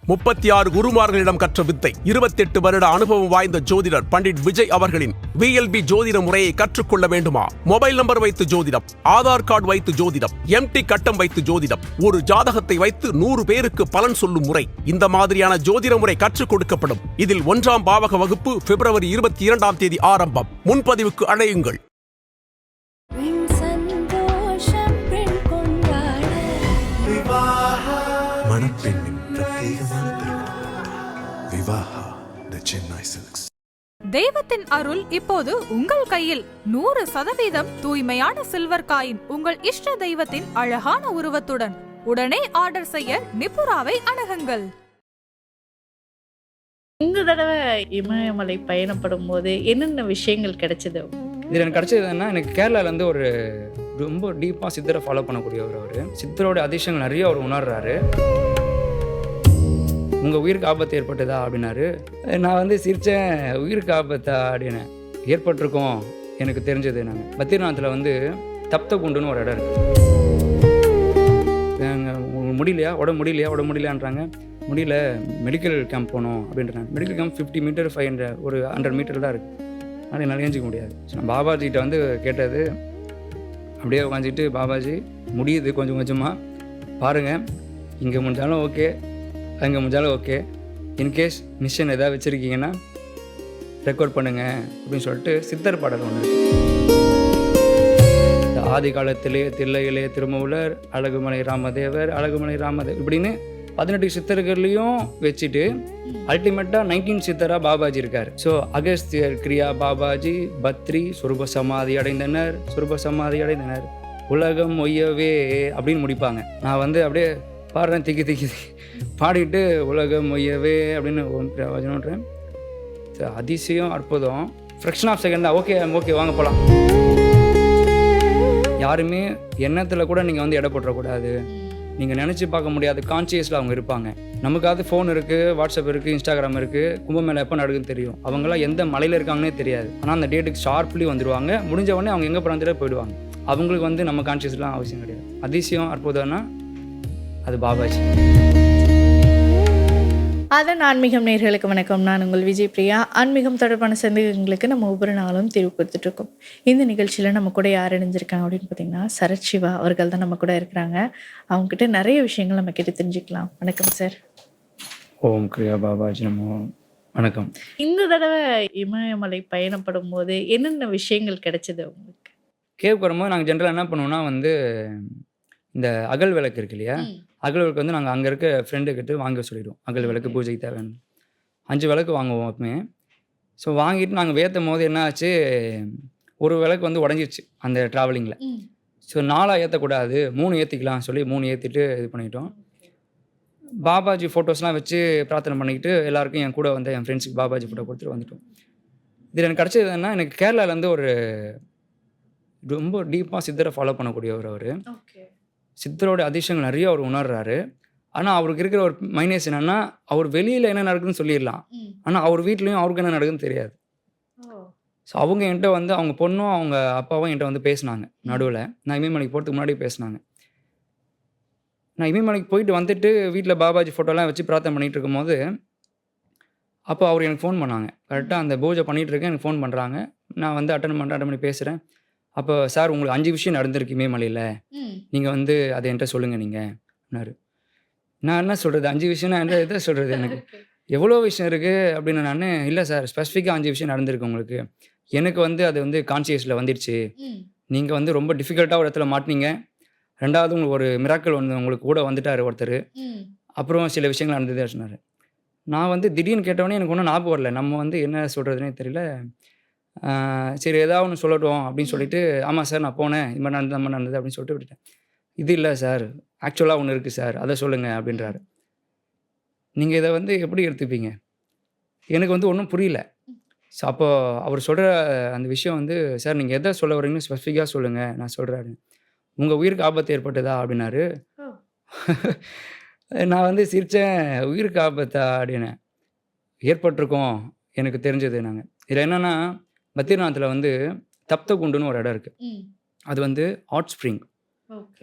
36 குருமார்களிடம் கற்ற வித்தை. 28 வருட அனுபவம் வாய்ந்த ஜோதிடர் பண்டிட் விஜய் அவர்களின் VLB ஜோதிட முறையை கற்றுக்கொள்ள வேண்டுமா? மொபைல் நம்பர் வைத்து ஜோதிடம், ஆதார் கார்டு வைத்து ஜோதிடம், MT கட்டம் வைத்து ஜோதிடம், ஒரு ஜாதகத்தை வைத்து 100 பேருக்கு பலன் சொல்லும் முறை. இந்த மாதிரியான ஜோதிட முறை கற்றுக் கொடுக்கப்படும். இதில் 1ஆம் பாவக வகுப்பு பிப்ரவரி 22ஆம் தேதி ஆரம்பம். முன்பதிவுக்கு அழையுங்கள். மணப்பெண்ணின் பிரத்யேகமான திருமணம் விவாஹா தி சென்னை சில்க்ஸ். தெய்வத்தின் அருள் இப்போது உங்கள் கையில். 100% தூய்மையான சில்வர் காயின் உங்கள் இஷ்ட தெய்வத்தின் அழகான உருவத்துடன் உடனே ஆர்டர் செய்ய நிபுராவை அணுகுங்கள். இந்த தடவை இமயமலை பயணப்படும் போது என்னென்ன விஷயங்கள் கிடைச்சது? இதில் எனக்கு கிடைச்சதுன்னா, எனக்கு கேரளாலேருந்து ஒரு ரொம்ப டீப்பாக சித்தரை ஃபாலோ பண்ணக்கூடியவர். அவர் சித்தரோட அதிசயங்கள் நிறைய அவர் உணர்றாரு. உங்கள் உயிருக்கு ஆபத்து ஏற்பட்டதா அப்படின்னாரு. நான் சிரித்தேன். உயிருக்கு ஆபத்தா அப்படின்னு ஏற்பட்டிருக்கோம். எனக்கு தெரிஞ்சது, நாங்கள் பத்ரிநாத்தில் தப்த குண்டுன்னு ஒரு இடம் இருக்குது. முடியலையா உடம்பு முடியலையான்றாங்க. முடியல, மெடிக்கல் கேம்ப் போகணும் அப்படின்றாங்க. மெடிக்கல் கேம்ப் 50 மீட்டர் 500 ஒரு 100 மீட்டர் தான் இருக்குது. ஆனால் என்னால் ஏஞ்சிக்க முடியாது. ஸோ நான் பாபாஜிகிட்ட கேட்டது, அப்படியே உட்காந்துக்கிட்டு, பாபாஜி முடியுது கொஞ்சம் கொஞ்சமாக பாருங்கள், இங்கே முடிஞ்சாலும் ஓகே, அங்கே முடிஞ்சாலும் ஓகே, இன்கேஸ் மிஷன் எதாவது வச்சுருக்கீங்கன்னா ரெக்கார்ட் பண்ணுங்கள் அப்படின்னு சொல்லிட்டு சித்தர் பாடல் ஒன்று இருக்குது. ஆதி காலத்திலே தில்லையிலே திருமூலர், அழகுமலை ராமதேவர் இப்படின்னு 18 சித்தர்களையும் வச்சுட்டு அல்டிமேட்டாக 19 சித்தராக பாபாஜி இருக்கார். ஸோ அகஸ்தியர், கிரியா பாபாஜி, பத்ரி சொருப சமாதி அடைந்தனர், உலகம் ஒய்யவே அப்படின்னு முடிப்பாங்க. நான் அப்படியே பாடுறேன், திக்கி பாடிட்டு உலகம் ஒய்யவே அப்படின்னு வச்சேன். அதிசயம், அற்புதம், ஃப்ரெக்ஷன் ஆஃப் செகண்ட் தான். ஓகே வாங்க போகலாம். யாருமே எண்ணத்தில் கூட நீங்கள் எடை போட்டுறக்கூடாது. நீங்கள் நினச்சி பார்க்க முடியாத கான்சியஸில் அவங்க இருப்பாங்க. நமக்காவது ஃபோன் இருக்குது, வாட்ஸ்அப் இருக்குது, இன்ஸ்டாகிராம் இருக்குது. கும்பமேளா எப்போ நடக்குதுன்னு தெரியும். அவங்களாம் எந்த மலையில் இருக்காங்கன்னே தெரியாது. ஆனால் அந்த டேட்டுக்கு ஷார்ப்லி வந்துடுவாங்க. முடிஞ்ச உடனே அவங்க எங்கே போகிறாங்க போயிடுவாங்க. அவங்களுக்கு நம்ம கான்சியஸ்லாம் அவசியம் கிடையாது. அதிசயம், அற்புதம்னா அது பாபாஜி. அதன் ஆன்மீகம் நேயர்களுக்கு வணக்கம். நான் உங்கள் விஜய் பிரியா. ஆன்மீகம் தொடர்பான சந்தேகங்களுக்கு நம்ம ஒவ்வொரு நாளும் தீர்வு கொடுத்துட்ருக்கோம். இந்த நிகழ்ச்சியில் நம்ம கூட யார் இணைஞ்சிருக்காங்க அப்படின்னு பார்த்தீங்கன்னா, சரத் சிவா அவர்கள் தான் நம்ம கூட இருக்கிறாங்க. அவங்ககிட்ட நிறைய விஷயங்கள் நம்ம கிட்ட தெரிஞ்சுக்கலாம். வணக்கம் சார். ஓம் கிரியா பாபாஜி நமோ. வணக்கம். இந்த தடவை இமயமலை பயணப்படும் போது என்னென்ன விஷயங்கள் கிடைச்சது உங்களுக்கு? கேவுக்கு வரும்போது நாங்கள் ஜென்ரலாக என்ன பண்ணுவோம்னா, இந்த அகல் விளக்கு இருக்கு இல்லையா, அகல் விளக்கு நாங்கள் அங்கே இருக்க ஃப்ரெண்டுக்கிட்ட வாங்க சொல்லிடுவோம். அகல் விளக்கு பூஜைக்கு தேவையான 5 விளக்கு வாங்குவோம் எப்பவுமே. ஸோ வாங்கிட்டு நாங்கள் வேற்றும் போது என்ன ஆச்சு, ஒரு விளக்கு உடஞ்சிருச்சு அந்த ட்ராவலிங்கில். ஸோ 4 ஏற்றக்கூடாது, 3 ஏற்றிக்கலாம் சொல்லி 3 ஏற்றிட்டு இது பண்ணிட்டோம். பாபாஜி ஃபோட்டோஸ்லாம் வச்சு பிரார்த்தனை பண்ணிக்கிட்டு எல்லாருக்கும் என் கூட என் ஃப்ரெண்ட்ஸுக்கு பாபாஜி ஃபோட்டோ கொடுத்துட்டு வந்துட்டோம். இதில் எனக்கு கிடச்சதுன்னா, எனக்கு கேரளாலேருந்து ஒரு ரொம்ப டீப்பாக சித்தரை ஃபாலோ பண்ணக்கூடியவர். அவர் சித்தரோட அதிசயங்கள் நிறைய அவர் உணர்றாரு. ஆனால் அவருக்கு இருக்கிற ஒரு மைனஸ் என்னென்னா, அவர் வெளியில் என்ன நடக்குதுன்னு சொல்லிடலாம், ஆனால் அவர் வீட்லேயும் அவருக்கு என்ன நடக்குதுன்னு தெரியாது. ஸோ அவங்க என்கிட்ட அவங்க பொண்ணும் அவங்க அப்பாவும் என்கிட்ட பேசினாங்க நடுவில். நான் இமயமலைக்கு போகிறதுக்கு முன்னாடி பேசினாங்க. நான் இமயமலைக்கு போயிட்டு வந்துட்டு வீட்டில் பாபாஜி ஃபோட்டோலாம் வச்சு பிரார்த்தனை பண்ணிகிட்டு இருக்கும்போது, அப்போ அவர் எனக்கு ஃபோன் பண்ணாங்க. கரெக்டாக அந்த பூஜை பண்ணிகிட்ருக்கேன், எனக்கு ஃபோன் பண்ணுறாங்க. நான் அட்டன் பண்ணி பேசுகிறேன். அப்போ சார், உங்களுக்கு 5 விஷயம் நடந்திருக்கு இமயமலையில், நீங்கள் அதை என்கிட்ட சொல்லுங்கள் நீங்கள் அப்படின்னாரு. நான் என்ன சொல்கிறது, 5 விஷயம் நான் எதை சொல்கிறது, எனக்கு எவ்வளோ விஷயம் இருக்குது அப்படின்னு. நான் இல்லை சார், ஸ்பெசிஃபிக்காக 5 விஷயம் நடந்திருக்கு உங்களுக்கு. எனக்கு அது கான்சியஸில் வந்துடுச்சு. நீங்கள் ரொம்ப டிஃபிகல்ட்டாக ஒரு இடத்துல மாட்டினீங்க. 2வது உங்களுக்கு ஒரு மிராக்கள் உங்களுக்கு கூட வந்துட்டார் ஒருத்தர். அப்புறம் சில விஷயங்கள் நடந்தது சொன்னார். நான் திடீர்னு கேட்டவொடனே எனக்கு ஒன்றும் ஞாபகம் வரல. நம்ம என்ன சொல்கிறதுனே தெரியல. சரி, ஏதாவது ஒன்று சொல்லட்டும் அப்படின்னு சொல்லிட்டு, ஆமாம் சார் நான் போனேன், இது மாதிரி நடந்தது அப்படின்னு சொல்லிட்டு விட்டுட்டேன். இது இல்லை சார், ஆக்சுவலாக ஒன்று இருக்குது சார், அதை சொல்லுங்கள் அப்படின்றாரு. நீங்கள் இதை எப்படி எடுத்துப்பீங்க? எனக்கு ஒன்றும் புரியல. ஸோ அப்போ அவர் சொல்கிற அந்த விஷயம் சார், நீங்கள் எதை சொல்ல வரீங்கன்னு ஸ்பெசிஃபிக்காக சொல்லுங்கள், நான் சொல்கிறாரு. உங்கள் உயிருக்கு ஆபத்து ஏற்பட்டதா அப்படின்னாரு. நான் சிரித்தேன். உயிருக்கு ஆபத்தா அப்படின்னு ஏற்பட்டிருக்கோம். எனக்கு தெரிஞ்சது, நாங்கள் இதில் என்னென்னா, பத்ரிநாத்தில் தப்த குண்டுன்னு ஒரு இடம் இருக்குது. அது hot spring.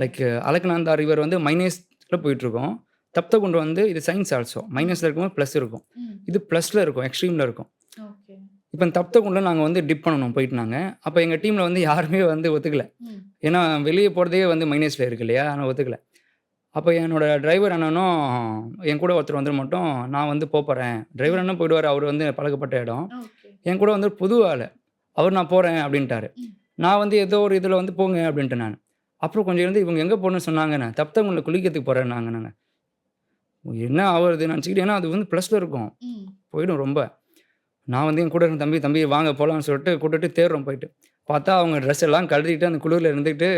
Like Alaknanda river மைனஸில் போயிட்டுருக்கோம். தப்த குண்டு வந்து இது சயின்ஸ் ஆல்சோ. மைனஸில் இருக்கும்போது ப்ளஸ் இருக்கும். இது ப்ளஸில் இருக்கும், எக்ஸ்ட்ரீமில் இருக்கும். இப்போ இந்த தப்த குண்டை நாங்கள் வந்து டிப் பண்ணணும் போயிட்டு நாங்கள். அப்போ எங்கள் டீமில் வந்து யாருமே வந்து ஒத்துக்கல. ஏன்னா வெளியே போகிறதே வந்து மைனஸில் இருக்கு இல்லையா, ஆனால் ஒத்துக்கல. அப்போ என்னோட டிரைவர் அண்ணனும் என் கூட ஒருத்தர் வந்து மட்டும் நான் வந்து போகிறேன். டிரைவர் அண்ணன் போயிடுவார், அவர் வந்து பழக்கப்பட்ட இடம். என் கூட வந்து புது ஆள், அவர் நான் போகிறேன் அப்படின்ட்டாரு. நான் வந்து ஏதோ ஒரு இதில் வந்து போங்க அப்படின்ட்டு நான். அப்புறம் கொஞ்சம் இருந்து இவங்க எங்கே போகணுன்னு சொன்னாங்க. நான் தப்தங்குள்ள குளிக்கிறதுக்கு போகிறேன் நாங்கள் என்ன ஆகுறது நினச்சிக்கிட்டு, ஏன்னா அது வந்து ப்ளஸில் இருக்கும், போயிடும் ரொம்ப. நான் வந்து என் கூட இருந்த தம்பி வாங்க போகலான்னு சொல்லிட்டு கூட்டிட்டு தேடுறோம். போயிட்டு பார்த்தா அவங்க ட்ரெஸ் எல்லாம் கழுதிட்டு அந்த குளிரில் இருந்துக்கிட்டு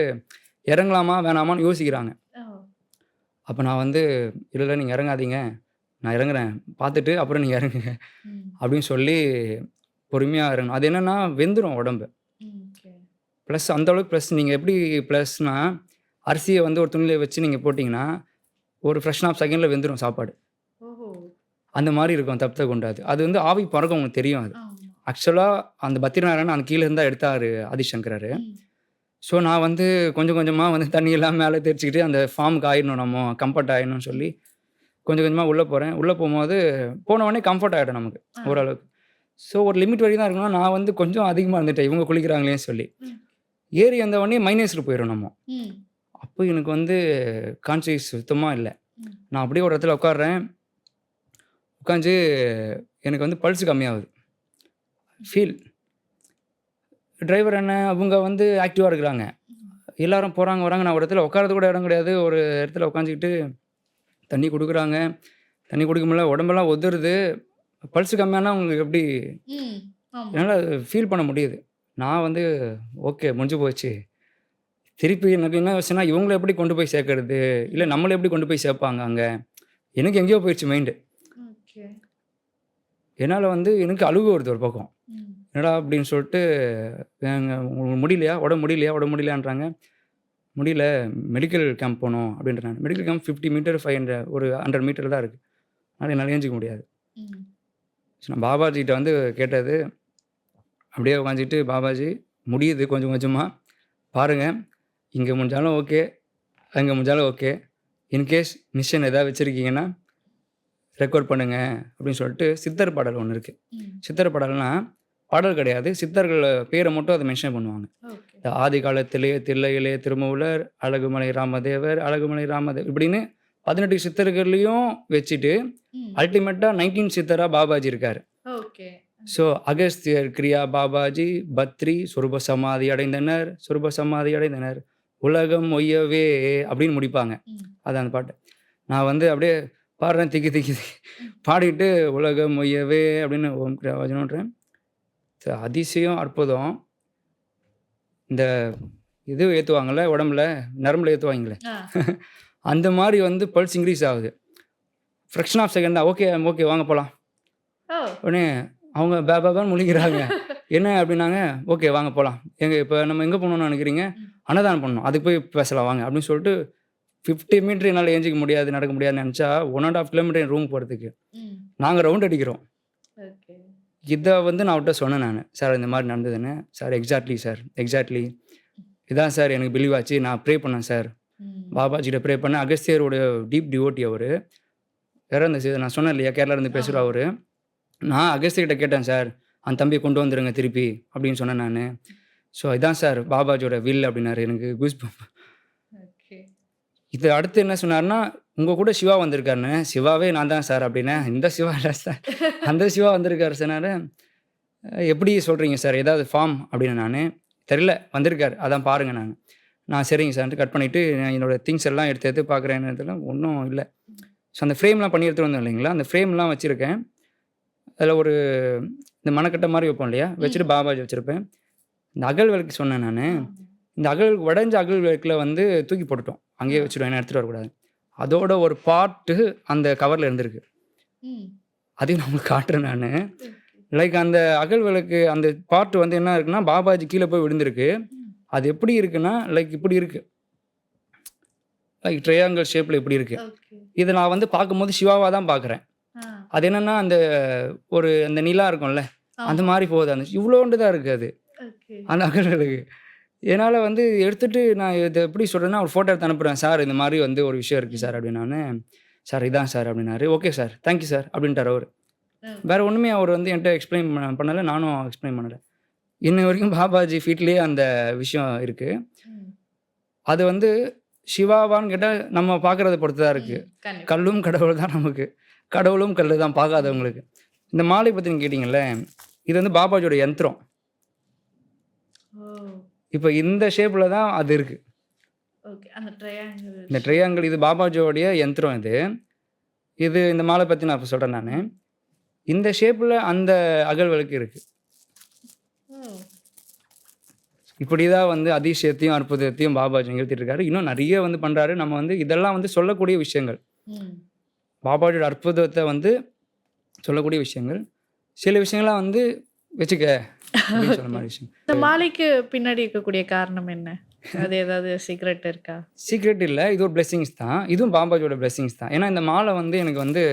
இறங்கலாமா வேணாமான்னு யோசிக்கிறாங்க. அப்போ நான் வந்து இல்லை நீங்கள் இறங்காதீங்க, நான் இறங்குறேன், பார்த்துட்டு அப்புறம் நீங்கள் இறங்குங்க அப்படின்னு சொல்லி பொறுமையாக இறங்கணும். அது என்னென்னா வெந்துடும் உடம்பு. ப்ளஸ் அந்தளவுக்கு ப்ளஸ். நீங்கள் எப்படி ப்ளஸ்னால் அரிசியை வந்து ஒரு துணியில் வச்சு நீங்கள் போட்டிங்கன்னா ஒரு ஃப்ரெஷ் ஆஃப் செகண்டில் வெந்துடும் சாப்பாடு. அந்த மாதிரி இருக்கும் தப்த குண்டு. அது வந்து ஆவி பறக்கும், உங்களுக்கு தெரியும். அது ஆக்சுவலாக அந்த பத்திரநாராயணன் அந்த கீழே இருந்தால் எடுத்தார் ஆதிசங்கரர். ஸோ நான் வந்து கொஞ்சம் கொஞ்சமாக வந்து தண்ணியெல்லாம் மேலே தேய்ச்சிக்கிட்டு அந்த ஃபார்முக்கு ஆயிடணும், நம்ம கம்ஃபர்ட் ஆகிடணும்னு சொல்லி கொஞ்சம் கொஞ்சமாக உள்ளே போகிறேன். உள்ளே போகும்போது போனவொடனே கம்ஃபர்ட் ஆகிடும் நமக்கு ஓரளவுக்கு. ஸோ ஒரு லிமிட் வரைக்கும் தான் இருக்கணும். நான் வந்து கொஞ்சம் அதிகமாக இருந்துட்டேன் இவங்க குளிக்கிறாங்களேன்னு சொல்லி. ஏறி வந்த உடனே மைனஸில் போயிடும் நம்ம. அப்போ எனக்கு வந்து கான்சியஸ் சுத்தமாக இல்லை. நான் அப்படியே ஒரு இடத்துல உட்காடுறேன். உட்காந்து எனக்கு வந்து பல்ஸ் கம்மியாகுது, ஃபீல். டிரைவர் அண்ணன் அவங்க வந்து ஆக்டிவாக இருக்கிறாங்க, எல்லோரும் போகிறாங்க வராங்க. நான் ஒரு இடத்துல உட்காரது கூட இடம் கிடையாது. ஒரு இடத்துல உட்காந்துக்கிட்டு தண்ணி கொடுக்குறாங்க. தண்ணி குடிக்க முடியல, உடம்பெல்லாம் ஒதுருது. பல்ஸ் கம்மியானா உங்களுக்கு எப்படி என்னால் ஃபீல் பண்ண முடியுது. நான் வந்து ஓகே முடிஞ்சு போச்சு. திருப்பி எனக்கு என்ன யோசனை, இவங்களை எப்படி கொண்டு போய் சேர்க்கறது, இல்லை நம்மளை எப்படி கொண்டு போய் சேர்ப்பாங்க அங்கே. எனக்கு எங்கேயோ போயிடுச்சு மைண்டு. என்னால் வந்து எனக்கு அழுகு வருது ஒரு பக்கம். என்னடா அப்படின்னு சொல்லிட்டு, உங்களுக்கு முடியலையா, உடம்பு முடியலையான்றாங்க. முடியல, மெடிக்கல் கேம்ப் போகணும் அப்படின்றாங்க. மெடிக்கல் கேம்ப் 50 மீட்டர் 500 ஒரு 100 மீட்டர் தான் இருக்குது. அதனால் என்னால் ஏஞ்சிக்க முடியாது. ஸோ நான் பாபாஜிகிட்ட வந்து கேட்டது, அப்படியே உட்காந்துட்டு, பாபாஜி முடியுது கொஞ்சம் கொஞ்சமாக பாருங்கள், இங்கே முடிஞ்சாலும் ஓகே, அங்கே முடிஞ்சாலும் ஓகே, இன்கேஸ் மிஷன் எதாவது வச்சுருக்கீங்கன்னா ரெக்கார்ட் பண்ணுங்க அப்படின்னு சொல்லிட்டு சித்தர் பாடல் ஒன்று இருக்குது. சித்தர் பாடல்னா பாடல் கிடையாது, சித்தர்கள் பேரை மட்டும் அதை மென்ஷன் பண்ணுவாங்க. இந்த ஆதி காலத்திலே தில்லையிலே திருமூலர், அழகுமலை ராமதேவர், இப்படின்னு 18 சித்தர்களையும் வச்சுட்டு அல்டிமேட்டாக 19 சித்தராக பாபாஜி இருக்கார். ஸோ அகஸ்தியர் கிரியா பாபாஜி பத்ரி சொருப சமாதி அடைந்தனர், உலகம் ஒய்யவே அப்படின்னு முடிப்பாங்க. அது அந்த பாட்டு. நான் வந்து அப்படியே பாடுறேன், திக்கி பாடிட்டு உலகம் மொய்யவே அப்படின்னு ஓம் கிராவஜனன்றேன். அதிசயம், அற்புதம். இந்த இது ஏற்றுவாங்கள்ல உடம்புல, நரம்பில் ஏற்றுவாங்களே, அந்த மாதிரி வந்து பல்ஸ் இன்க்ரீஸ் ஆகுது. ஃப்ரெக்ஷன் ஆஃப் செகண்ட் தான். ஓகே வாங்க போகலாம். உடனே அவங்க பேபான்னு முழிக்கிறாங்க. என்ன அப்படின்னாங்க, ஓகே வாங்க போகலாம். இப்போ நம்ம எங்கே போகணுன்னு நினைக்கிறீங்க, அன்னதானம் பண்ணணும், அதுக்கு போய் பேசலாம் வாங்க அப்படின்னு சொல்லிட்டு 50 மீட்டர் என்னால் ஏஞ்சிக்க முடியாது, நடக்க முடியாதுன்னு நினச்சா 1.5 கிலோமீட்டர் என் ரூம் போகிறதுக்கு நாங்கள் ரவுண்ட் அடிக்கிறோம். இதை வந்து நான் அவர்கிட்ட சொன்னேன், சார் இந்த மாதிரி நடந்ததுன்னு. சார் எக்ஸாக்ட்லி இதான் சார் எனக்கு பிலீவ் ஆச்சு. நான் ப்ரே பண்ணேன் சார், பாபாஜிகிட்ட ப்ரே பண்ணேன். அகஸ்தியரோட டீப் டிவோட்டி அவர். வேற இந்த நான் சொன்னேன் இல்லையா, கேரளாவிலேருந்து பேசுகிற அவர். நான் அகஸ்தியர்கிட்ட கேட்டேன், சார் அந்த தம்பியை கொண்டு வந்துடுங்க திருப்பி அப்படின்னு சொன்னேன் நான். ஸோ இதான் சார் பாபாஜியோட வில் அப்படின்னாரு. எனக்கு கூஸ் பம்ப். இது அடுத்து என்ன சொன்னார்னா, உங்கள் கூட சிவா வந்திருக்காருன்னு. சிவாவே நான் தான் சார் அப்படின்னா, இந்த சிவா இல்லை சார், அந்த சிவா வந்திருக்காரு சொன்னார். எப்படி சொல்கிறீங்க சார், ஏதாவது ஃபார்ம் அப்படின்னு. நான் தெரியல, வந்திருக்காரு அதான் பாருங்கள். நான் சரிங்க சார்ன்ட்டு கட் பண்ணிவிட்டு என்னோடய திங்ஸ் எல்லாம் எடுத்து பார்க்குறேன். ஒன்றும் இல்லை. ஸோ அந்த ஃப்ரேம்லாம் பண்ணி எடுத்துகிட்டு வந்தோம் இல்லைங்களா, அந்த ஃப்ரேம்லாம் வச்சுருக்கேன். அதில் ஒரு இந்த மணக்கட்டை மாதிரி வைப்போம் இல்லையா, வச்சுட்டு பாபாஜி வச்சுருப்பேன். இந்த அகல் விளக்கு சொன்னேன் நான். இந்த உடைஞ்ச அகல் விளக்கில் வந்து தூக்கி போட்டுட்டோம், அங்கேயே வச்சுடுவேன், ஏன்னா எடுத்துகிட்டு வரக்கூடாது. அதோட ஒரு பாட்டு அந்த கவரில் இருந்திருக்கு, அதையும் நான் உங்களுக்கு காட்டுறேன் நான். லைக் அந்த அகல் விளக்கு அந்த பாட்டு வந்து என்ன இருக்குன்னா, பாபாஜி கீழே போய் விழுந்திருக்கு. அது எப்படி இருக்குன்னா, லைக் இப்படி இருக்குது, லைக் ட்ரையாங்கிள் ஷேப்பில் இப்படி இருக்குது. இதை நான் வந்து பார்க்கும்போது சிவாவாக தான் பார்க்குறேன். அது என்னென்னா, அந்த நிலா இருக்கும்ல, அந்த மாதிரி போகுது. அந்த இவ்வளோண்டு தான் இருக்குது அது, அந்த அகல் விளக்கு. என்னால் வந்து எடுத்துகிட்டு நான் இதை எப்படி சொல்கிறேன்னா, ஒரு ஃபோட்டோ எடுத்து அனுப்புகிறேன். சார் இந்த மாதிரி வந்து ஒரு விஷயம் இருக்குது சார் அப்படின்னு. நான் சார் இதான் சார் அப்படின்னாரு. ஓகே சார், தேங்க்யூ சார் அப்படின்ட்டார் அவர். வேறு ஒன்றுமே அவர் வந்து என்கிட்ட எக்ஸ்பிளைன் பண்ணலை, நானும் எக்ஸ்பிளைன் பண்ணலை. இன்ன வரைக்கும் பாபாஜி ஃபீட்லேயே அந்த விஷயம் இருக்குது. அது வந்து சிவாவான்னு கேட்டால் நம்ம பார்க்குறத பொறுத்து தான் இருக்குது. கல்லும் கடவுள் தான் நமக்கு, கடவுளும் கல் தான் பார்க்காதவங்களுக்கு. இந்த மாலை பற்றி நீங்கள் கேட்டிங்கல்ல, இது வந்து பாபாஜியோட யந்திரம். இப்போ இந்த ஷேப்பில் தான் அது இருக்குது. இந்த ட்ரையாங்கிள் இது பாபாஜியோடைய யந்திரம். இது இந்த மாலை பற்றி நான் இப்போ சொல்கிறேன். நான் இந்த ஷேப்பில் அந்த அகல் விளக்கு இருக்குது. இப்படி தான் வந்து அதிசயத்தையும் அற்புதத்தையும் பாபாஜி நிகழ்த்திட்டு இருக்காரு. இன்னும் நிறைய வந்து பண்ணுறாரு. நம்ம வந்து இதெல்லாம் வந்து சொல்லக்கூடிய விஷயங்கள், பாபாஜியோட அற்புதத்தை வந்து சொல்லக்கூடிய விஷயங்கள். சில விஷயங்கள்லாம் வந்து வச்சுக்க சொல்ல மாதிரி விஷயம். இந்த மாலைக்கு பின்னாடி இருக்கக்கூடிய காரணம் என்ன? அது ஏதாவது சீக்ரெட் இருக்கா? சீக்ரெட் இல்லை, இது ஒரு பிளெஸிங்ஸ் தான். இதுவும் பாபாஜியோட பிளெஸிங்ஸ் தான். ஏன்னா இந்த மாலை வந்து எனக்கு வந்து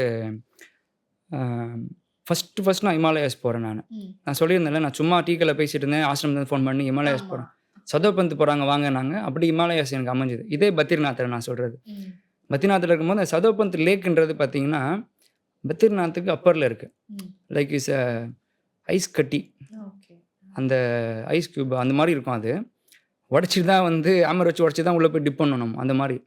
ஃபஸ்ட்டு நான் ஹிமாலயாஸ் போகிறேன். நான் சொல்லியிருந்தேன்ல, நான் சும்மா டீக்கல்ல பேசிட்டு இருந்தேன், ஆசிரமத்தில் ஃபோன் பண்ணி ஹிமாலயாஸ் போகிறேன், சதோபந்த் போகிறாங்க வாங்கினாங்க. அப்படி ஹிமாலயாஸ் எனக்கு அமைஞ்சுது. இதே பத்ரிநாத்தில் நான் சொல்கிறது. பத்ரிநாத்தில் இருக்கும்போது அந்த சதோபந்த் லேக்குன்றது பார்த்தீங்கன்னா பத்ரிநாத்துக்கு அப்பரில் இருக்குது. லைக் இஸ் ஐஸ் கட்டி, அந்த ஐஸ் க்யூப் அந்த மாதிரி இருக்கும். அது உடச்சிட்டு தான் வந்து ஆமர் வச்சு உடச்சி தான் உள்ளே போய் டிப் பண்ணணும். அந்த மாதிரி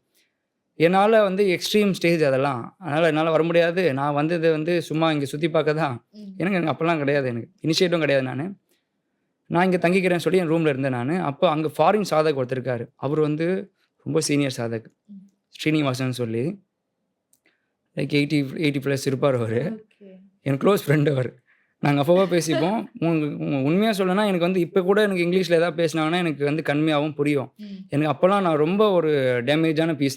என்னால் வந்து எக்ஸ்ட்ரீம் ஸ்டேஜ் அதெல்லாம், அதனால் என்னால் வர முடியாது. நான் வந்தது வந்து சும்மா இங்கே சுற்றி பார்க்க தான். எனக்கு அப்போல்லாம் கிடையாது, எனக்கு இனிஷியேட்டிவும் கிடையாது. நான் இங்கே தங்கிக்கிறேன்னு சொல்லி என் ரூமில் இருந்தேன். அப்போ அங்கே ஃபாரின் சாதக் ஒருத்தருக்காரு. அவர் வந்து ரொம்ப சீனியர் சாதக், ஸ்ரீனிவாசன் சொல்லி, லைக் 80+ இருப்பார் அவர். என் க்ளோஸ் ஃப்ரெண்டு அவர். நாங்கள் அப்போவா பேசிப்போம். உண்மையாக சொல்லணும்னா எனக்கு வந்து இப்போ கூட எனக்கு இங்கிலீஷில் எதாவது பேசினாங்கன்னா எனக்கு வந்து கம்மியாகவும் புரியும். எனக்கு அப்போல்லாம் நான் ரொம்ப ஒரு டேமேஜான பீஸ்.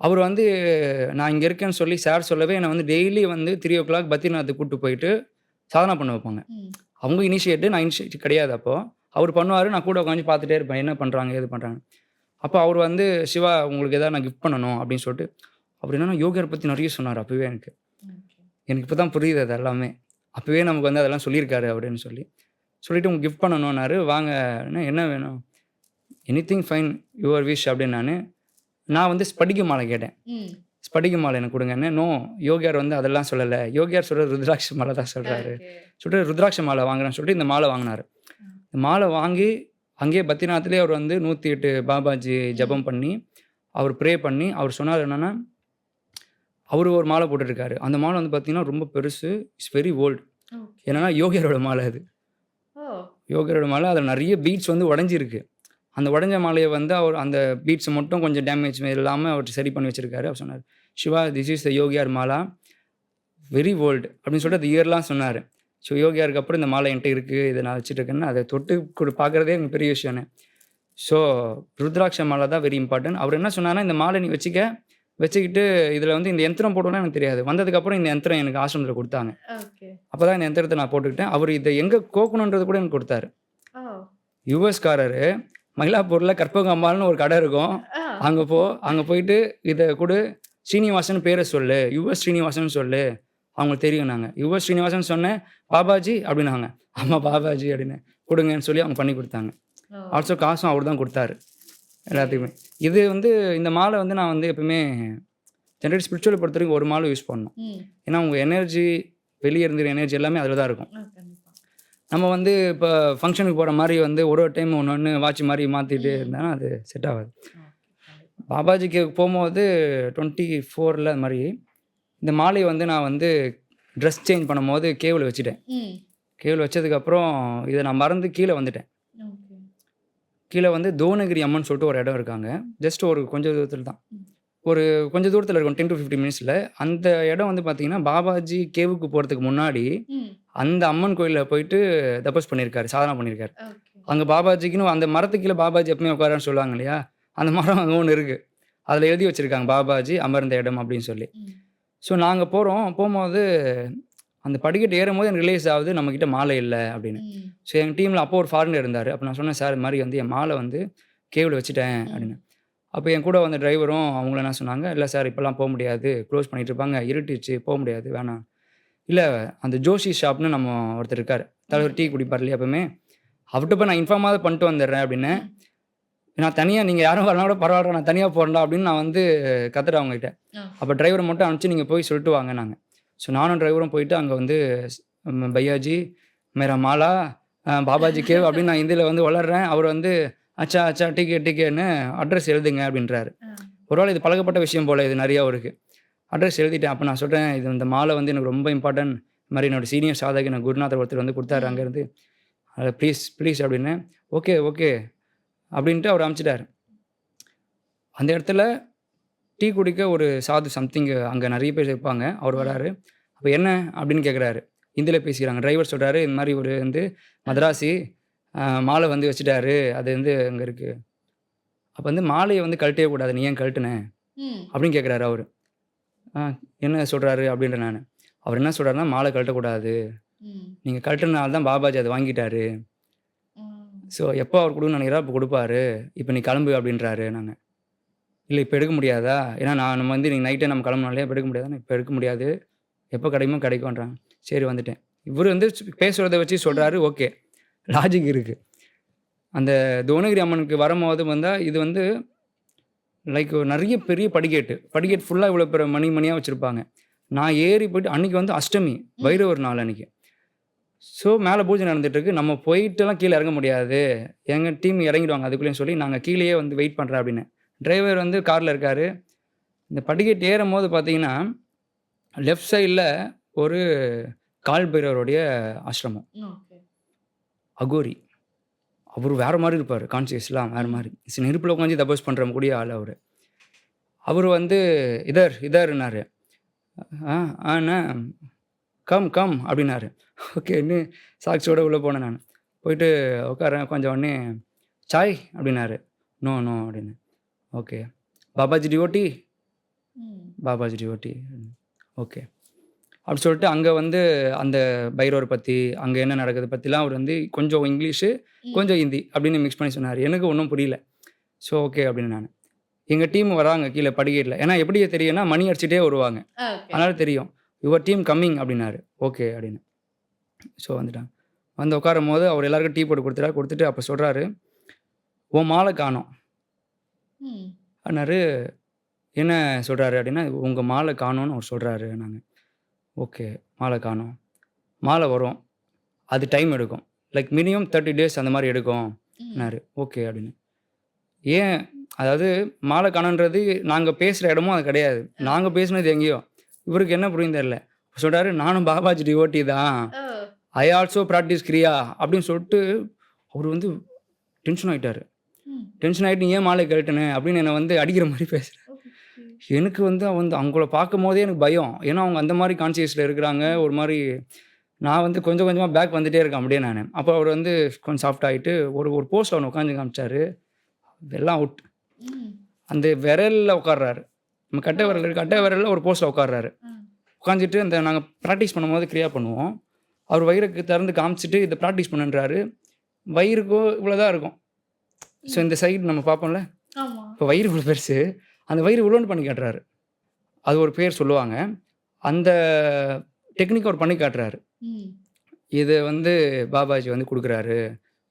அவர் வந்து நான் இங்கே இருக்கேன்னு சொல்லி சார் சொல்லவே என்னை வந்து டெய்லி வந்து 3 o'clock பத்ரிநாத்துக்கு கூப்பிட்டு போயிட்டு சாதனை பண்ண வைப்பாங்க. அவங்க இனிஷியேட்டு, நான் இனிஷியேட் கிடையாது. அப்போது அவர் பண்ணுவார், நான் கூட உட்காந்து பார்த்துட்டே இருப்பேன், என்ன பண்ணுறாங்க ஏது பண்ணுறாங்க. அப்போ அவர் வந்து சிவா உங்களுக்கு எதாவது நான் கிஃப்ட் பண்ணணும் அப்படின்னு சொல்லிட்டு அவர் என்னன்னா யோகியாரை பற்றி நிறைய சொன்னார். அப்போவே எனக்கு இப்போ தான் புரியுது அது எல்லாமே. அப்போவே நமக்கு வந்து அதெல்லாம் சொல்லியிருக்காரு அப்படின்னு சொல்லிவிட்டு உங்களுக்கு கிஃப்ட் பண்ணணுன்னாரு. வாங்க, என்ன வேணும், எனிதிங் ஃபைன், யுவர் விஷ் அப்படின்னு. நான் வந்து ஸ்படிக மாலை கேட்டேன். ஸ்படிக மாலை எனக்கு கொடுங்கன்னு. நோ, யோகியார் வந்து அதெல்லாம் சொல்லலை, யோகியார் சொல்கிற ருத்ராட்ச மாலை தான் சொல்கிறாரு சொல்லிட்டு ருத்ராட்ச மாலை வாங்குறேன்னு சொல்லிட்டு இந்த மாலை வாங்கினார். இந்த மாலை வாங்கி அங்கேயே பத்ரிநாத்லேயே அவர் வந்து 108 பாபாஜி ஜபம் பண்ணி அவர் ப்ரே பண்ணி அவர் சொன்னார் என்னென்னா, அவர் ஒரு மாலை போட்டுருக்காரு. அந்த மாலை வந்து பார்த்தீங்கன்னா ரொம்ப பெருசு, இட்ஸ் வெரி ஓல்டு. என்னென்னா யோகியாரோட மாலை. அது யோகியாரோட மாலை. அதில் நிறைய பீட்ஸ் வந்து உடஞ்சிருக்கு. அந்த உடஞ்ச மாலையை வந்து அவர் அந்த பீட்ஸை மட்டும் கொஞ்சம் டேமேஜ் இல்லாமல் அவர் சரி பண்ணி வச்சுருக்காரு. அவர் சொன்னார், Shiva this is the Yogiyar Mala, very old அப்படின்னு சொல்லிட்டு அது இயர்லாம் சொன்னார். ஸோ யோகியாருக்கு அப்புறம் இந்த மாலை என்கிட்ட இருக்குது, இதை நான் வச்சுருக்கேன்னு அதை தொட்டு பார்க்குறதே எனக்கு பெரிய விஷயம். ஸோ ருத்ராட்ச மாலை தான் வெரி இம்பார்ட்டன்ட். அவர் என்ன சொன்னார்னா, இந்த மாலை நீ வச்சுக்கிட்டு இதில் வந்து இந்த யந்திரம் போட்டோன்னா எனக்கு தெரியாது. வந்ததுக்கப்புறம் இந்த யந்திரம் எனக்கு ஆசிரமத்தில் கொடுத்தாங்க. அப்போ தான் இந்த யந்திரத்தை நான் போட்டுக்கிட்டேன். அவர் இதை எங்கே கோக்கணுன்றது கூட எனக்கு கொடுத்தாரு. யுஎஸ்காரரு மயிலாப்பூரில் கற்பகம்மாள்னு ஒரு கடை இருக்கும். அங்கே போயிட்டு இதை கொடு, ஸ்ரீனிவாசன் பேரை சொல்லு, யுஎஸ் ஸ்ரீனிவாசன் சொல்லு, அவங்களுக்கு தெரியும். யுஎஸ் ஸ்ரீனிவாசன் சொன்னேன், பாபாஜி அப்படின்னாங்க. ஆமாம் பாபாஜி அப்படின்னு கொடுங்கன்னு சொல்லி அவங்க பண்ணி கொடுத்தாங்க. ஆல்சோ காசும் அவர் தான் கொடுத்தாரு எல்லாத்துக்குமே. இது வந்து இந்த மாலை வந்து நான் வந்து எப்பவுமே ஜென்ரேட் ஸ்பிரிச்சுவலை பொறுத்த வரைக்கும் ஒரு மாலை யூஸ் பண்ணணும். ஏன்னா உங்கள் எனர்ஜி, வெளியே இருந்துற எனர்ஜி எல்லாமே அதில் தான் இருக்கும். நம்ம வந்து இப்போ ஃபங்க்ஷனுக்கு போகிற மாதிரி வந்து ஒரு டைம் ஒன்று வாட்ச் மாதிரி மாற்றிட்டு இருந்தாலும் அது செட் ஆகாது. பாபாஜிக்கு போகும்போது 24 அது மாதிரி இந்த மாலையை வந்து நான் வந்து ட்ரெஸ் சேஞ்ச் பண்ணும்போது கேவில் வச்சுட்டேன். கேவில் வச்சதுக்கப்புறம் இதை நான் மறந்து கீழே வந்துட்டேன். கீழே வந்து தோனகிரி அம்மன் சொல்லிட்டு ஒரு இடம் இருக்காங்க. ஜஸ்ட் ஒரு கொஞ்சம் தூரத்தில் தான், ஒரு கொஞ்சம் தூரத்தில் இருக்கும், 10 to 15 minutes. அந்த இடம் வந்து பார்த்தீங்கன்னா பாபாஜி கேவுக்கு போகிறதுக்கு முன்னாடி அந்த அம்மன் கோயிலில் போயிட்டு தபஸ் பண்ணியிருக்காரு, சாதனை பண்ணியிருக்காரு. அங்கே பாபாஜிக்குன்னு அந்த மரத்துக்கு கீழே பாபாஜி எப்பவுமே உட்காரான்னு சொல்லுவாங்க இல்லையா, அந்த மரம் அங்கே ஒன்று இருக்குது. அதில் எழுதி வச்சுருக்காங்க பாபாஜி அமர்ந்த இடம் அப்படின்னு சொல்லி. ஸோ நாங்கள் போகும்போது அந்த படிக்கட்டு ஏறும்போது எனக்கு ரிலீஸ் ஆகுது நம்மக்கிட்ட மாலை இல்லை அப்படின்னு. ஸோ எங்கள் டீமில் அப்போ ஒரு ஃபாரினர் இருந்தார். அப்போ நான் சொன்னேன், சார் இது மாதிரி வந்து என் மாலை வந்து கேவில் வச்சுட்டேன் அப்படின்னு. அப்போ என் கூட வந்த டிரைவரும் அவங்கள என்ன சொன்னாங்க, இல்லை சார் இப்போல்லாம் போக முடியாது, க்ளோஸ் பண்ணிகிட்டு இருப்பாங்க, இருட்டுச்சு, போக முடியாது, வேணாம். இல்லை அந்த ஜோஷி ஷாப்னு நம்ம ஒருத்தர் இருக்கார், தலைவர் டீ குடிப்பார் இல்லையா எப்பவுமே, அவர்கிட்ட போய் நான் இன்ஃபார்மாக பண்ணிட்டு வந்துடுறேன் அப்படின்னு. நான் தனியாக நீங்கள் யாரும் வரலாம் கூட பரவாயில்ல, நான் தனியாக போகிறேன்டா அப்படின்னு நான் வந்து கத்துறேன் அவங்ககிட்ட. அப்போ டிரைவரை மட்டும் அனுப்பிச்சு நீங்கள் போய் சொல்லிட்டு வாங்க நாங்கள். ஸோ நானும் டிரைவரும் போயிட்டு அங்கே வந்து பையாஜி மேரா மாலா பாபாஜி கேவ் அப்படின்னு நான் இந்தியில் வந்து வளர்றேன். அவர் வந்து அச்சா அச்சா டிக்கேன்னு அட்ரஸ் எழுதுங்க அப்படின்றாரு. ஒருவேளை இது பழக்கப்பட்ட விஷயம் போல் இது நிறையா அவருக்கு. அட்ரஸ் எழுதிட்டேன். அப்போ நான் சொல்கிறேன், இது இந்த மாலை வந்து எனக்கு ரொம்ப இம்பார்ட்டன்ட். இது மாதிரி என்னோடய சீனியர் சாதகி நான் குருநாதர் ஒருத்தர் வந்து கொடுத்தாரு அங்கேருந்து. அதை ப்ளீஸ் அப்படின்னு. ஓகே அப்படின்ட்டு அவர் அனுப்பிச்சிட்டார். அந்த இடத்துல டீ குடிக்க ஒரு சாது சம்திங் அங்கே நிறைய பேர் இருப்பாங்க. அவர் வராரு. அப்போ என்ன அப்படின்னு கேட்குறாரு. ஹிந்தியில் பேசிக்கிறாங்க. டிரைவர் சொல்கிறாரு, இந்த மாதிரி ஒரு வந்து மதராசி மாலை வந்து வச்சுட்டாரு, அது வந்து அங்கே இருக்குது. அப்போ வந்து மாலையை வந்து கழட்டவே கூடாது, நீ ஏன் கழட்டுனேன் அப்படின்னு கேட்குறாரு அவர். என்ன சொல்கிறாரு அப்படின்ற நான். அவர் என்ன சொல்கிறாருன்னா, மாலை கழட்டக்கூடாது, நீங்கள் கழட்டுனால தான் பாபாஜி அதை வாங்கிட்டாரு. ஸோ எப்போ அவர் கொடுன்னு நினைக்கிறா அப்போ கொடுப்பாரு, இப்போ நீ கிளம்பு அப்படின்றாரு. நாங்கள் இல்லை இப்போ எடுக்க முடியாதா, ஏன்னா நம்ம வந்து நீங்கள் நைட்டே நம்ம கிளம்புனாலே இப்போ எடுக்க முடியாதா, இப்போ எடுக்க முடியாது, எப்போ கிடைக்கும்ன்றாங்க. சரி வந்துட்டேன். இவர் வந்து பேசுகிறத வச்சு சொல்கிறாரு. ஓகே, லாஜிக் இருக்குது. அந்த தோனகிரி அம்மனுக்கு வரும்போது வந்தால் இது வந்து லைக் நிறைய பெரிய படிக்கேட் ஃபுல்லாக இவ்வளோ பெரிய மணியாக வச்சுருப்பாங்க. நான் ஏறி போய்ட்டு அன்றைக்கி வந்து அஷ்டமி வைரவர் நாள் அன்றைக்கி. ஸோ மேலே பூஜை நடந்துகிட்ருக்கு. நம்ம போயிட்டுலாம் கீழே இறங்க முடியாது, எங்கள் டீம் இறங்கிடுவாங்க அதுக்குள்ளேயும் சொல்லி நாங்கள் கீழேயே வந்து வெயிட் பண்ணுறேன் அப்படின்னு. டிரைவர் வந்து காரில் இருக்கார். இந்த படிக்கட்டு ஏறும் போது பார்த்தீங்கன்னா லெஃப்ட் சைடில் ஒரு கால் பைரவருடைய ஆசிரமம், அகோரி. அவர் வேறு மாதிரி இருப்பார், கான்சியஸ்லாம் வேறு மாதிரி. நெருப்பில் உட்காந்து தபஸ் பண்ணுற கூடிய ஆள் அவர். அவர் வந்து இதர்னாரு. அண்ணா கம் அப்படின்னாரு. ஓகேன்னு சாக்ஸோடு உள்ளே போனேன். நான் போயிட்டு உட்காரேன். கொஞ்சம் உடனே சாய் அப்படின்னாரு. நோ அப்படின்னு. ஓகே, பாபாஜி டிவோட்டி ஓகே அப்படி சொல்லிட்டு அங்கே வந்து அந்த பைரவர் பற்றி அங்கே என்ன நடக்குது பற்றிலாம் அவர் வந்து கொஞ்சம் இங்கிலீஷு கொஞ்சம் ஹிந்தி அப்படின்னு மிக்ஸ் பண்ணி சொன்னார். எனக்கு ஒன்றும் புரியல. ஸோ ஓகே அப்படின்னு நான். எங்கள் டீம் வராங்க கீழே படிக்கட்டில். ஏன்னா எப்படி தெரியும்னா மணி அடிச்சுட்டே வருவாங்க, அதனால் தெரியும். யுவர் டீம் கம்மிங் அப்படின்னாரு. ஓகே அப்படின்னு. ஸோ வந்துட்டாங்க. வந்து உட்காரும் போது அவர் எல்லாருக்கும் டீ போட்டு கொடுத்துட்டு அப்போ சொல்கிறாரு, உன் மாலை காணோம் அப்படின்னாரு. என்ன சொல்கிறாரு அப்படின்னா, உங்கள் மாலை காணோன்னு அவர் சொல்கிறாரு. நாங்கள் ஓகே, மாலை காணோம், மாலை வரும், அது டைம் எடுக்கும், லைக் மினிமம் 30 days அந்த மாதிரி எடுக்கும்னாரு. ஓகே அப்படின்னு. ஏன் அதாவது மாலை காணோன்றது நாங்கள் பேசுகிற இடமும் அது கிடையாது, நாங்கள் பேசுனது எங்கேயோ. இவருக்கு என்ன புரியும் தெரியல. சொல்கிறாரு, நானும் பாபாஜி டிவோட்டி தான், ஐ ஆல்சோ ப்ராக்டிஸ் கிரியா அப்படின்னு சொல்லிட்டு அவர் வந்து டென்ஷன் ஆகிட்டார். டென்ஷன் ஆகிட்டு ஏன் மாலை கழட்டுனேன் அப்படின்னு என்னை வந்து அடிக்கிற மாதிரி பேசுகிறேன். எனக்கு வந்து அவங்கள பார்க்கும் போதே எனக்கு பயம். ஏன்னா அவங்க அந்த மாதிரி கான்சியஸில் இருக்கிறாங்க. ஒரு மாதிரி நான் வந்து கொஞ்சம் கொஞ்சமாக பேக் வந்துகிட்டே இருக்கேன் அப்படியே நான். அப்போ அவர் வந்து கொஞ்சம் சாஃப்ட் ஆகிட்டு ஒரு போஸ்ட்டில் ஒன்று உட்காந்து காமிச்சார். எல்லாம் அவுட். அந்த விரலில் உட்கார்றாரு, நம்ம கட்டை விரலில் ஒரு போஸ்ட்டில் உட்கார்றாரு. உட்காந்துட்டு அந்த நாங்கள் ப்ராக்டிஸ் பண்ணும்போது கிரியா பண்ணுவோம். அவர் வயிறுக்கு திறந்து காமிச்சிட்டு இதை ப்ராக்டிஸ் பண்ணுன்றாரு. வயிறுக்கும் இவ்வளோதான் இருக்கும். ஸோ இந்த சைடு நம்ம பார்ப்போம்ல, இப்போ வயிறு இவ்வளோ பெருசு, அந்த வயிறு இவ்வளோன்னு பண்ணி காட்டுறாரு. அது ஒரு பேர் சொல்லுவாங்க. அந்த டெக்னிக் அவர் பண்ணி காட்டுறாரு. இதை வந்து பாபாஜி வந்து கொடுக்குறாரு.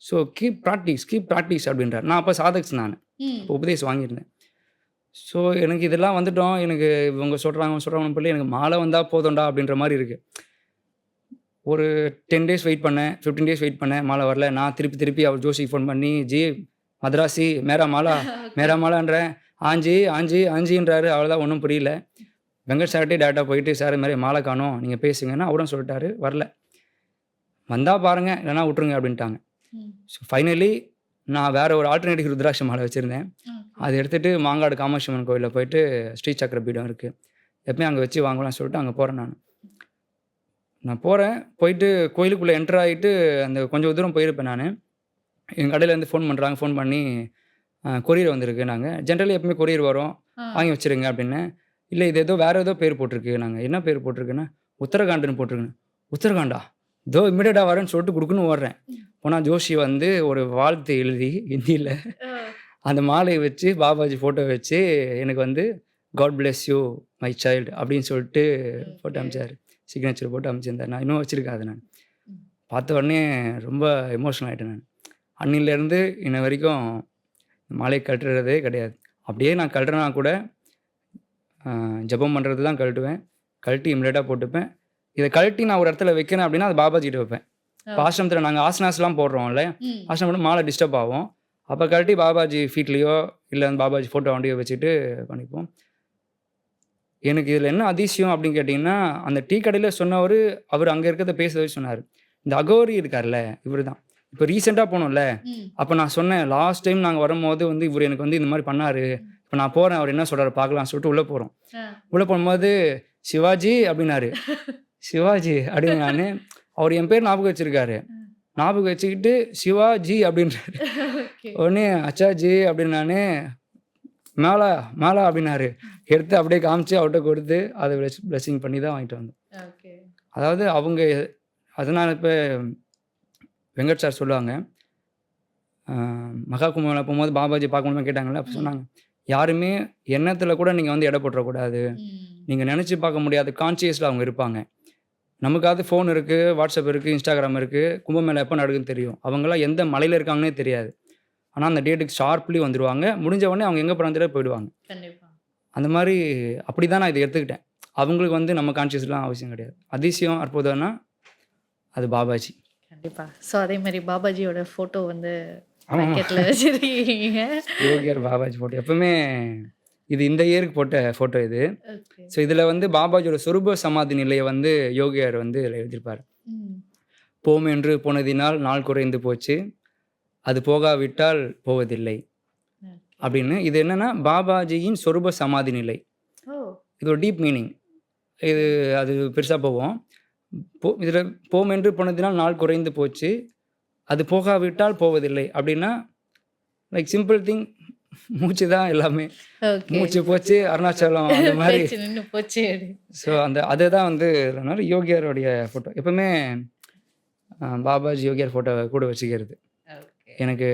ஸோ கீப் ப்ராக்டிஸ் அப்படின்றார். நான் அப்போ சாதக்ஸ், நான் இப்போ உபதேசம் வாங்கியிருந்தேன். ஸோ எனக்கு இதெல்லாம் வந்துட்டோம். எனக்கு இவங்க சொல்கிறாங்க பிள்ளை எனக்கு மாலை வந்தால் போதும்டா அப்படின்ற மாதிரி இருக்குது. ஒரு 10 days வெயிட் பண்ணேன், 15 days வெயிட் பண்ணேன், மாலை வரல. நான் திருப்பி அவர் ஜோஷிக்கு ஃபோன் பண்ணி, ஜி மதராசி மேரா மாலான்றேன். ஆஞ்சின்றாரு. அவ்வளோதான், ஒன்றும் புரியல. வெங்கட் சார்ட்டே டேரெக்டாக போயிட்டு, சார் இது மாதிரி மாலை காணோம், நீங்கள் பேசுங்கன்னா அவரும் சொல்லிட்டாரு. வரல, வந்தால் பாருங்கள், இல்லைனா விட்ருங்க அப்படின்ட்டாங்க. ஸோ ஃபைனலி நான் வேறு ஒரு ஆல்டர்னேட்டிவ் ருத்ராட்ச மாலை வச்சுருந்தேன். அதை எடுத்துகிட்டு மாங்காடு காமாட்சி அம்மன் கோயிலில் போயிட்டு ஸ்ரீ சக்கர பீடம் இருக்குது, எப்பயும் அங்கே வச்சு வாங்கலாம்னு சொல்லிட்டு அங்கே போகிறேன். நான் போயிட்டு கோயிலுக்குள்ளே என்ட்ரு ஆகிட்டு அந்த கொஞ்சம் தூரம் போயிருப்பேன். நான் எங்கள் கடையிலேருந்து ஃபோன் பண்ணி கொரியர் வந்திருக்கு. நாங்கள் ஜென்ரலி எப்பவுமே கொரியர் வரும், வாங்கி வச்சுருங்க அப்படின்னு. இல்லை இது வேறு ஏதோ பேர் போட்டிருக்கு. நாங்கள் என்ன பேர் போட்டிருக்குன்னா உத்தரகாண்டுன்னு போட்டிருக்குன்னு. உத்தரகாண்டா, இமிடியேட்டாக வரேன்னு சொல்லிட்டு கொடுக்குன்னு ஓடுறேன். போனால் ஜோஷி வந்து ஒரு வாழ்த்து எழுதி ஹிந்தியில் அந்த மாலையை வச்சு பாபாஜி ஃபோட்டோ வச்சு எனக்கு வந்து God bless you my child அப்படின்னு சொல்லிட்டு ஃபோட்டோ அனுப்பிச்சார். சிக்னேச்சர் போட்டு அனுப்பிச்சிருந்தார். நான் இன்னும் வச்சுருக்கேன். அதை நான் பார்த்த உடனே ரொம்ப எமோஷனல் ஆகிட்டேன். நான் அன்னிலேருந்து இன்ன வரைக்கும் மாலை கழட்டுறதே கிடையாது. அப்படியே நான் கழட்டுறேன்னா கூட ஜெபம் பண்ணுறது தான் கழட்டுவேன். கழட்டி இமிடியேட்டாக போட்டுப்பேன். இதை கழட்டி நான் ஒரு இடத்துல வைக்கிறேன் அப்படின்னா அது பாபாஜிகிட்ட வைப்பேன். இப்போ ஆசிரமத்தில் நாங்கள் ஆசனாஸ்லாம் போடுறோம்ல, ஆசிரமத்தில் மாலை டிஸ்டர்ப் ஆகும். அப்போ கழட்டி பாபாஜி ஃபீட்லேயோ இல்லை பாபாஜி ஃபோட்டோ வண்டியோ வச்சுட்டு பண்ணிப்போம். எனக்கு இதில் என்ன அதிசயம் அப்படின்னு கேட்டிங்கன்னா, அந்த டீ கடையில் சொன்னவர் அவர் அங்கே இருக்கிறத பேசுறதை சொன்னார். இந்த அகோரி இருக்கார்ல, இவர் தான். இப்போ ரீசெண்டாக போனோம்ல, அப்போ நான் சொன்னேன் லாஸ்ட் டைம் நாங்கள் வரும்போது வந்து இவர் எனக்கு வந்து இந்த மாதிரி பண்ணார். இப்போ நான் போகிறேன், அவர் என்ன சொல்கிறாரு பார்க்கலாம் சொல்லிட்டு உள்ளே போகிறோம். உள்ளே போகும்போது சிவாஜி அப்படின்னாரு. சிவாஜி அப்படின்னு நான், அவர் என் பேர் ஞாபகம் வச்சுருக்காரு. ஞாபகம் வச்சுக்கிட்டு சிவாஜி அப்படின்றாரு. உடனே அச்சாஜி அப்படின்னு நான் மேலா மேலா அப்படின்னாரு. எடுத்து அப்படியே காமிச்சு அவர்கிட்ட கொடுத்து அதை பிளெஸிங் பண்ணி தான் வாங்கிட்டு வந்தோம். அதாவது அவங்க அதனால் இப்போ வெங்கட் சார் சொல்லுவாங்க, மகா கும்பமேளா போகும்போது பாபாஜி பார்க்கணுமே கேட்டாங்கல்ல, அப்போ சொன்னாங்க, யாருமே எண்ணத்தில் கூட நீங்கள் வந்து எடை போட்டுறக்கூடாது. நீங்கள் நினச்சி பார்க்க முடியாத கான்சியஸில் அவங்க இருப்பாங்க. நமக்காவது ஃபோன் இருக்குது, வாட்ஸ்அப் இருக்குது, இன்ஸ்டாகிராம் இருக்குது, கும்பமேளா எப்போ நடக்குதுன்னு தெரியும். அவங்களாம் எந்த மலையில் இருக்காங்கன்னே தெரியாது. ஆனால் அந்த டேட்டுக்கு ஷார்ப்லி வந்துடுவாங்க. முடிஞ்ச உடனே அவங்க எங்கே போகிறாங்க போயிடுவாங்க. அந்த மாதிரி அப்படி தான் நான் இதை எடுத்துக்கிட்டேன். அவங்களுக்கு வந்து நம்ம கான்சியஸ்லாம் அவசியம் கிடையாது. அதிசயம் அற்புதம்னா அது பாபாஜி. கண்டிப்பாக. ஸோ அதே மாதிரி பாபாஜியோட ஃபோட்டோ வந்து பாக்கெட்டில் வச்சுருக்கீங்க. யோகியார் பாபாஜி ஃபோட்டோ எப்பவுமே இது இந்த இயருக்கு போட்ட ஃபோட்டோ இது. ஸோ இதில் வந்து பாபாஜியோட சொரூப சமாதி நிலையை வந்து யோகியார் வந்து இதில் எழுதியிருப்பார். போம் என்று போனதினால் நாள் குறைந்து போச்சு, அது போகாவிட்டால் போவதில்லை அப்படின்னு. இது என்னன்னா பாபாஜியின் சொரூப சமாதி நிலை. இது ஒரு டீப் மீனிங். இது அது பெருசாக போவோம். இதில் போம் என்று போனதினால் நாள் குறைந்து போச்சு, அது போகாவிட்டால் போவதில்லை அப்படின்னா லைக் சிம்பிள் திங், மூச்சு தான் எல்லாமே. மூச்சு போச்சு அருணாச்சலம் அந்த மாதிரி நின்று போச்சு. ஸோ அந்த அதை தான் வந்து யோகியாருடைய ஃபோட்டோ எப்பவுமே பாபாஜி யோகியார் ஃபோட்டோ கூட வச்சுக்கிறது. எனக்கு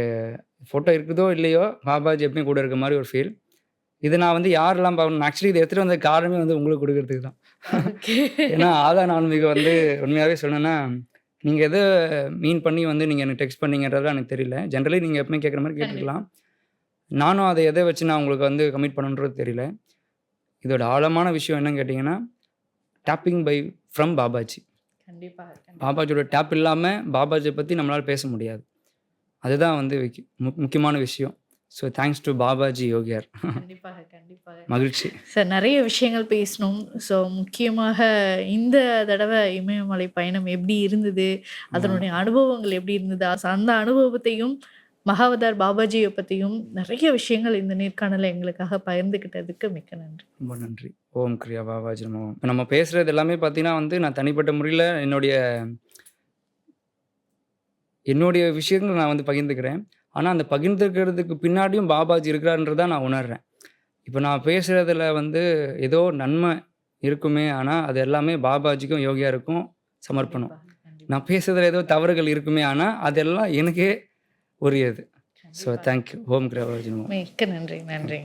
ஃபோட்டோ இருக்குதோ இல்லையோ பாபாஜி எப்பயும் கூட இருக்க மாதிரி ஒரு ஃபீல். இது நான் வந்து யாரெல்லாம் பார்க்கணும், ஆக்சுவலி இதை எடுத்துகிட்டு வந்த காரணமே வந்து உங்களுக்கு கொடுக்கறதுக்கு தான். ஏன்னா ஆதார் ஆன்மீகம் வந்து உண்மையாகவே சொன்னேன்னா, நீங்கள் எதை மீன் பண்ணி வந்து நீங்கள் எனக்கு டெக்ஸ்ட் பண்ணீங்கன்றதுலாம் எனக்கு தெரியல. ஜென்ரலி நீங்கள் எப்பவுமே கேட்குற மாதிரி கேட்டுருக்கலாம். நானும் அதை எதை வச்சு நான் உங்களுக்கு வந்து கமிட் பண்ணுன்றது தெரியல. இதோட ஆழமான விஷயம் என்னன்னு கேட்டிங்கன்னா, டேப்பிங் பை ஃப்ரம் பாபாஜி. கண்டிப்பாக. பாபாஜியோட டேப் இல்லாமல் பாபாஜியை பற்றி நம்மளால் பேச முடியாது. அதுதான் வந்து முக்கியமான விஷயம். So thanks to Babaji Yogiyar. கண்டிப்பாக கண்டிப்பாக மகிழ்ச்சி சார். நிறைய விஷயங்கள் பேசணும். ஸோ முக்கியமாக இந்த தடவை இமயமலை பயணம் எப்படி இருந்தது, அதனுடைய அனுபவங்கள் எப்படி இருந்தது, அந்த அனுபவத்தையும் மகாவதார் பாபாஜியை பற்றியும் நிறைய விஷயங்கள் இந்த நேர்காணலை எங்களுக்காக பகிர்ந்துக்கிட்டதுக்கு மிக்க நன்றி. ரொம்ப நன்றி. ஓம் கிரியா பாபாஜி நமோ. இப்போ நம்ம பேசுகிறது எல்லாமே பார்த்தீங்கன்னா வந்து நான் தனிப்பட்ட முறையில் என்னுடைய விஷயங்கள் நான் வந்து பகிர்ந்துக்கிறேன். ஆனால் அந்த பகிர்ந்துக்கிறதுக்கு பின்னாடியும் பாபாஜி இருக்கிறாருன்றதான் நான் உணர்றேன். இப்போ நான் பேசுகிறதுல வந்து ஏதோ நன்மை இருக்குமே, ஆனால் அது எல்லாமே பாபாஜிக்கும் யோகியாருக்கும் சமர்ப்பணம். நான் பேசுறதுல ஏதோ தவறுகள் இருக்குமே, ஆனால் அதெல்லாம் எனக்கே உரியது. So thank you. ஓம் கிரியா பாபாஜி நமோ. மிக்க நன்றி. நன்றி.